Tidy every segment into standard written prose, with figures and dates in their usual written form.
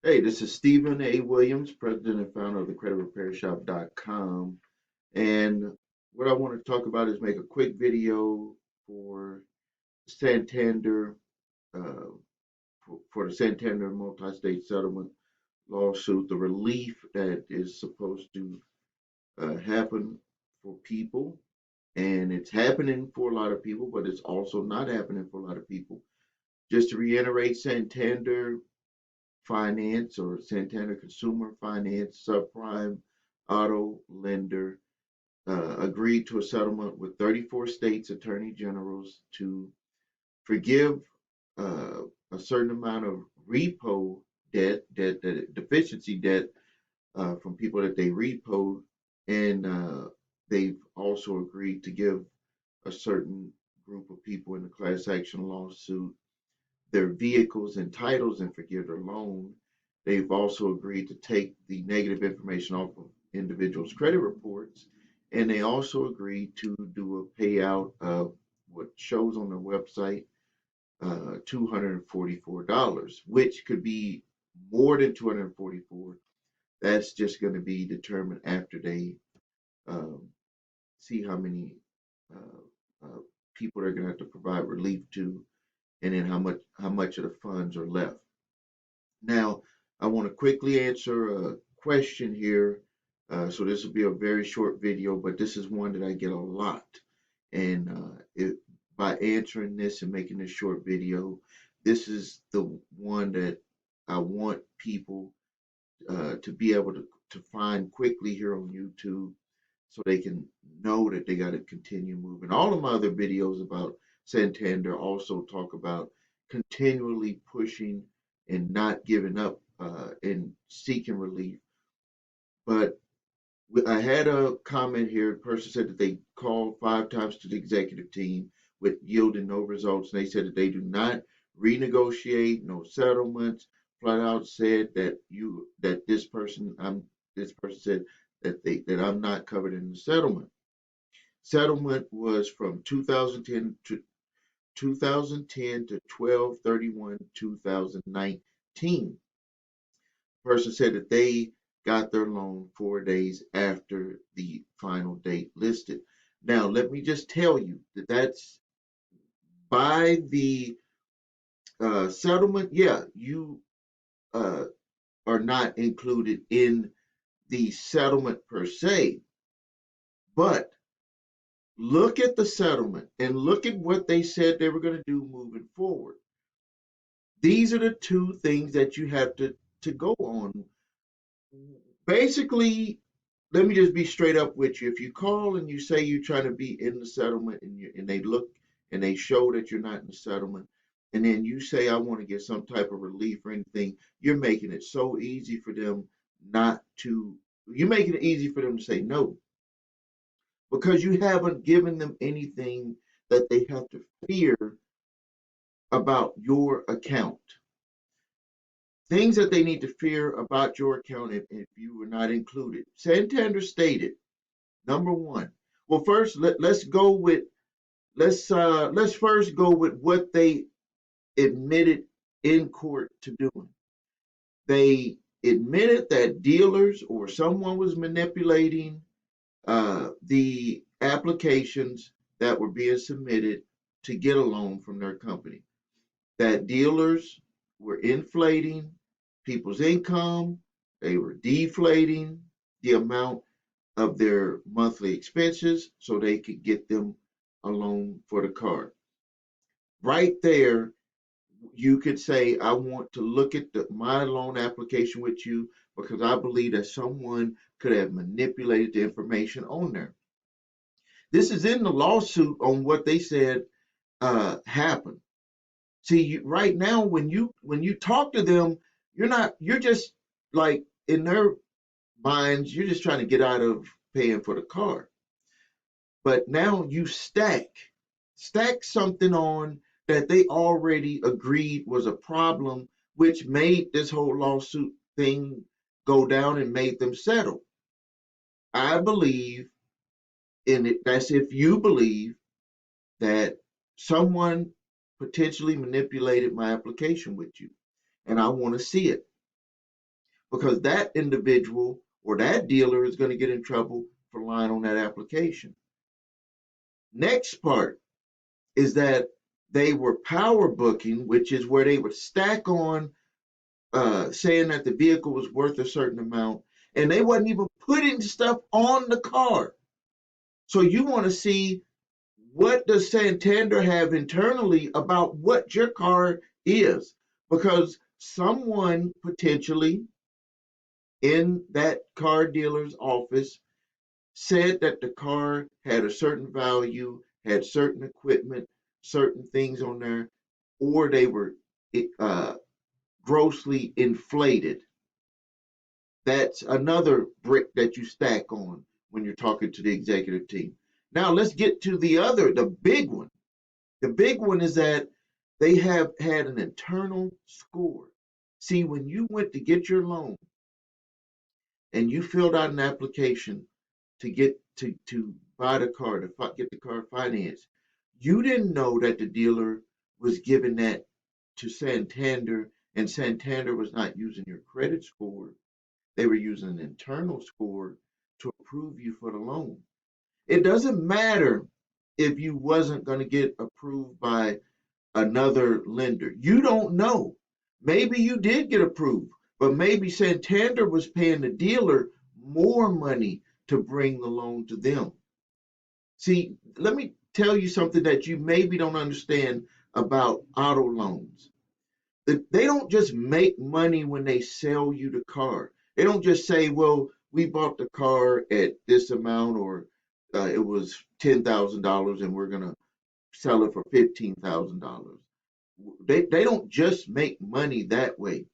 Hey, this is Stephen A. Williams, president and founder of the creditrepairshop.com. And what I want to talk about is make a quick video for Santander, uh, for the Santander multi-state settlement lawsuit, the relief that is supposed to happen for people. And it's happening for a lot of people, but it's also not happening for a lot of people. Just to reiterate, Santander Finance or Santander Consumer Finance subprime auto lender agreed to a settlement with 34 states attorney generals to forgive uh, a certain amount of repo deficiency debt from people that they repoed, and they've also agreed to give a certain group of people in the class action lawsuit their vehicles and titles and forgive their loan. They've also agreed to take the negative information off of individuals' credit reports, and they also agreed to do a payout of what shows on their website, $244, which could be more than 244. That's just going to be determined after they um, see how many uh, uh, people they're going to have to provide relief to, and then how much of the funds are left. Now, I want to quickly answer a question here. So this will be a very short video, but this is one that I get a lot. And by answering this and making this short video, this is the one that I want people to be able to find quickly here on YouTube so they can know that they got to continue moving. All of my other videos about Santander also talk about continually pushing and not giving up and seeking relief. But I had a comment here. A person said that they called 5 times to the executive team with yielding no results. And they said that they do not renegotiate, no settlements. Flat out said that this person said that I'm not covered in the settlement. Settlement was from 2010 to 12/31 2019. Person said that they got their loan 4 days after the final date listed. Now, let me just tell you that that's by the settlement. Yeah, you uh, are not included in the settlement per se, but look at the settlement and look at what they said they were going to do moving forward. These are the two things that you have to go on. Basically, let me just be straight up with you. If you call and you say you're trying to be in the settlement and they look and they show that you're not in the settlement, and then you say I want to get some type of relief or anything, you're making it so easy for them not to. You're making it easy for them to say no because you haven't given them anything that they have to fear about your account. Things that they need to fear about your account if you were not included. Santander stated, number one. Well, first let's go with let's first go with what they admitted in court to doing. They admitted that dealers or someone was manipulating the applications that were being submitted to get a loan from their company. That dealers were inflating people's income, they were deflating the amount of their monthly expenses so they could get them a loan for the car. Right there, you could say, I want to look at my loan application with you because I believe that someone could have manipulated the information on there. This is in the lawsuit on what they said happened. See, right now when you talk to them, you're just like in their minds, you're just trying to get out of paying for the car. But now you stack something on that they already agreed was a problem, which made this whole lawsuit thing go down and made them settle. I believe in it. That's if you believe that someone potentially manipulated my application with you, and I want to see it. because that individual or that dealer is going to get in trouble for lying on that application. Next part is that they were power booking, which is where they would stack on saying that the vehicle was worth a certain amount, and they wasn't even putting stuff on the car. So you want to see, what does Santander have internally about what your car is? Because someone potentially in that car dealer's office said that the car had a certain value, had certain equipment, certain things on there, or they were uh, grossly inflated. That's another brick that you stack on when you're talking to the executive team. Now let's get to the big one. The big one is that they have had an internal score. See, when you went to get your loan and you filled out an application to get to buy the car, to get the car financed, you didn't know that the dealer was giving that to Santander, and Santander was not using your credit score. They were using an internal score to approve you for the loan. It doesn't matter if you wasn't going to get approved by another lender. You don't know. Maybe you did get approved, but maybe Santander was paying the dealer more money to bring the loan to them. See, let me tell you something that you maybe don't understand about auto loans. They don't just make money when they sell you the car. They don't just say, well, we bought the car at this amount, or it was $10,000 and we're going to sell it for $15,000. They don't just make money that way.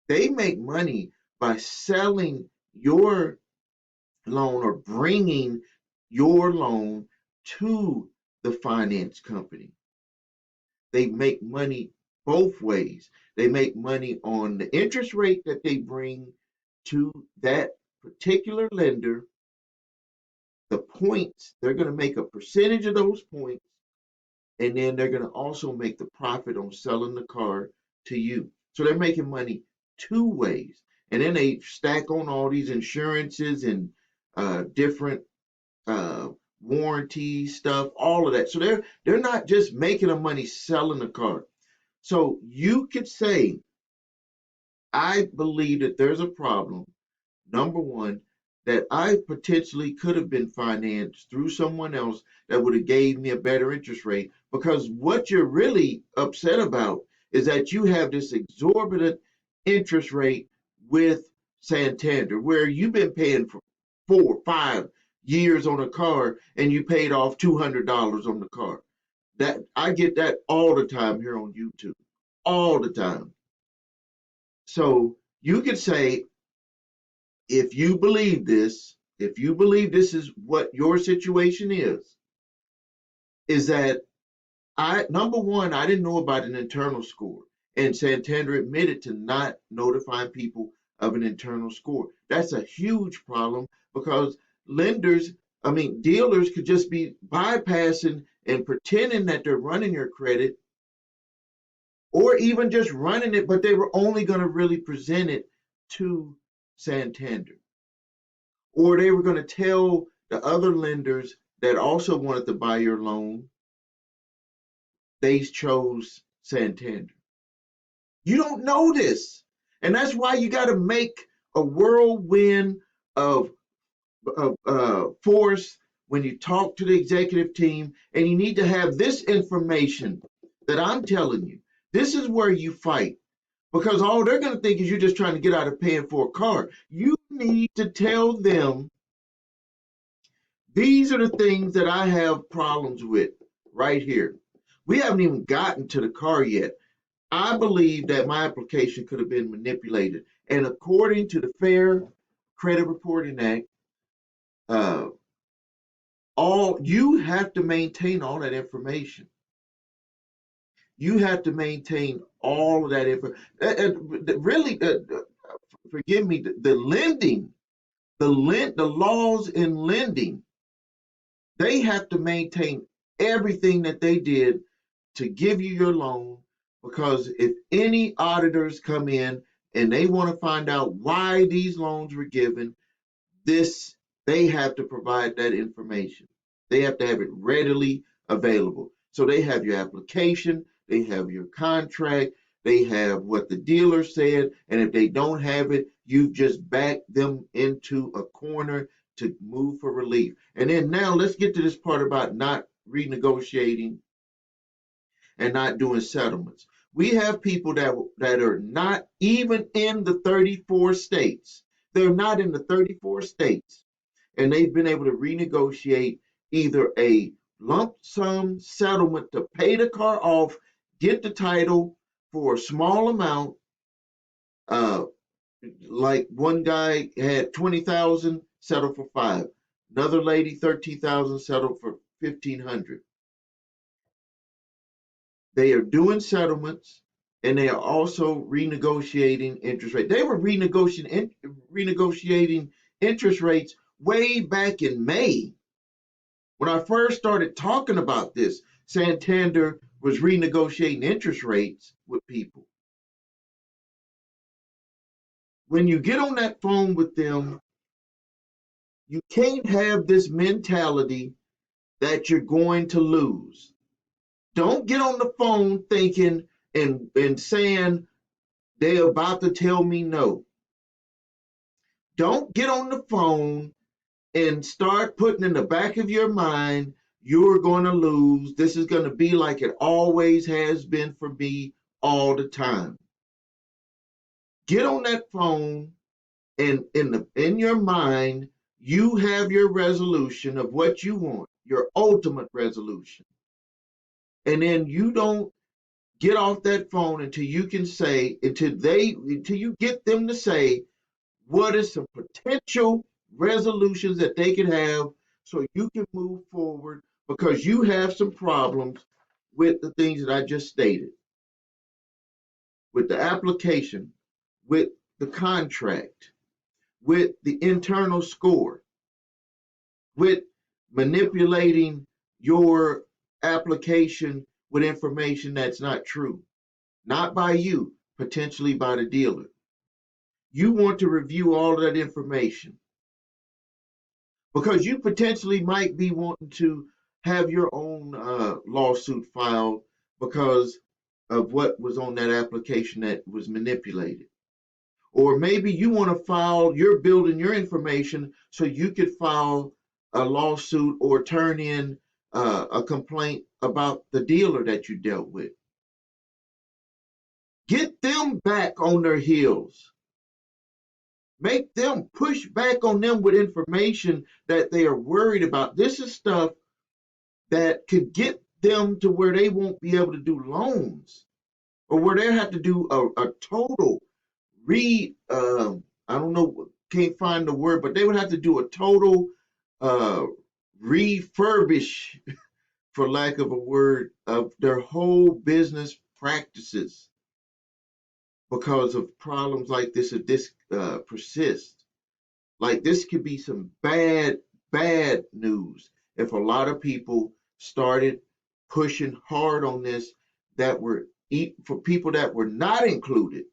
They make money by selling your loan or bringing your loan to the finance company. They make money both ways. They make money on the interest rate that they bring to that particular lender, the points, they're going to make a percentage of those points, and then they're going to also make the profit on selling the car to you. So they're making money two ways. And then they stack on all these insurances and different uh, warranty stuff, all of that. So they're not just making the money selling the car. So you could say, I believe that there's a problem. Number one, that I potentially could have been financed through someone else that would have gave me a better interest rate, because what you're really upset about is that you have this exorbitant interest rate with Santander, where you've been paying for 4 or 5 years on a car and you paid off $200 on the car. That I get that all the time here on YouTube, all the time. So you could say, if you believe this, if you believe this is what your situation is that number one, I didn't know about an internal score, and Santander admitted to not notifying people of an internal score. That's a huge problem, because lenders, I mean, dealers could just be bypassing and pretending that they're running your credit, or even just running it, but they were only going to really present it to Santander. Or they were going to tell the other lenders that also wanted to buy your loan, they chose Santander. You don't know this. And that's why you got to make a whirlwind of, force when you talk to the executive team, and you need to have this information that I'm telling you. This is where you fight, because all they're going to think is you're just trying to get out of paying for a car. You need to tell them, these are the things that I have problems with right here. We haven't even gotten to the car yet. I believe that my application could have been manipulated. And according to the Fair Credit Reporting Act, uh, all you have to maintain all that information. You have to maintain all of that information. Really, forgive me, the lending, the laws in lending, they have to maintain everything that they did to give you your loan, because if any auditors come in, and they want to find out why these loans were given, this they have to provide that information. They have to have it readily available. So they have your application, they have your contract, they have what the dealer said, and if they don't have it, you've just backed them into a corner to move for relief. And then now let's get to this part about not renegotiating and not doing settlements. We have people that are not even in the 34 states. They're not in the 34 states, and they've been able to renegotiate either a lump sum settlement to pay the car off, get the title for a small amount. Uh, like one guy had 20,000, settled for 5. Another lady 13,000, settled for 1,500. They are doing settlements, and they are also renegotiating interest rates. They were renegotiating interest rates way back in May. When I first started talking about this, Santander was renegotiating interest rates with people. When you get on that phone with them, you can't have this mentality that you're going to lose. Don't get on the phone thinking and saying they're about to tell me no. Don't get on the phone and start putting in the back of your mind, you're going to lose. This is going to be like it always has been for me all the time. Get on that phone, and in your mind, you have your resolution of what you want, your ultimate resolution. And then you don't get off that phone until you can say, until you get them to say, what is some potential resolutions that they could have so you can move forward, because you have some problems with the things that I just stated, with the application, with the contract, with the internal score, with manipulating your application with information that's not true, not by you, potentially by the dealer. You want to review all of that information, because you potentially might be wanting to have your own lawsuit filed because of what was on that application that was manipulated. Or maybe you want to file, you're building your information so you could file a lawsuit or turn in a complaint about the dealer that you dealt with. Get them back on their heels. Make them push back on them with information that they are worried about. This is stuff that could get them to where they won't be able to do loans, or where they have to do a total I don't know, can't find the word, but they would have to do a total uh, refurbish, for lack of a word, of their whole business practices because of problems like this. If this persists, like this could be some bad news if a lot of people started pushing hard on this, that were for people that were not included.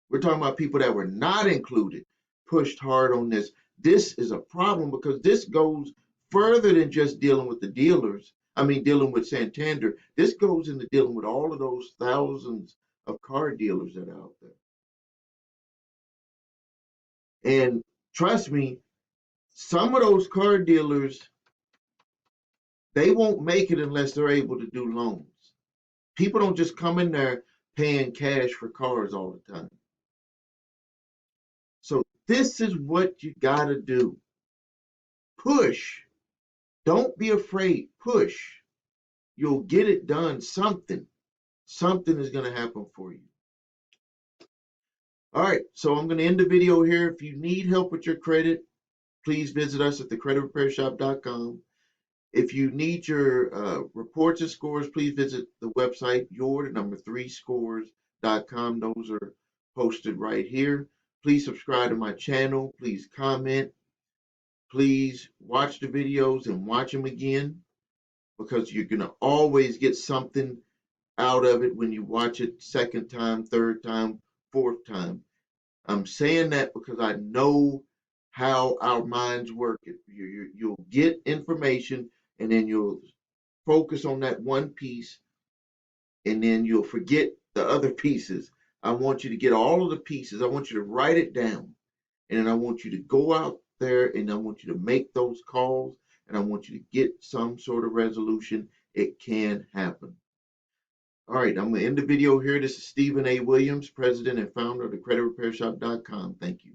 We're talking about people that were not included, pushed hard on this. This is a problem because this goes further than just dealing with the dealers. I mean, dealing with Santander. This goes into dealing with all of those thousands of car dealers that are out there. And trust me, some of those car dealers, they won't make it unless they're able to do loans. People don't just come in there paying cash for cars all the time. So this is what you got to do. Push. Don't be afraid. Push. You'll get it done. Something is going to happen for you. All right. So I'm going to end the video here. If you need help with your credit, please visit us at thecreditrepairshop.com. If you need your reports and scores, please visit the website, your3scores.com. Those are posted right here. Please subscribe to my channel. Please comment. Please watch the videos and watch them again, because you're going to always get something out of it when you watch it second time, third time, fourth time. I'm saying that because I know how our minds work. You'll get information and then you'll focus on that one piece and then you'll forget the other pieces. I want you to get all of the pieces. I want you to write it down. And then I want you to go out there and I want you to make those calls and I want you to get some sort of resolution. It can happen. All right, I'm going to end the video here. This is Stephen A. Williams, president and founder of the creditrepairshop.com. Thank you.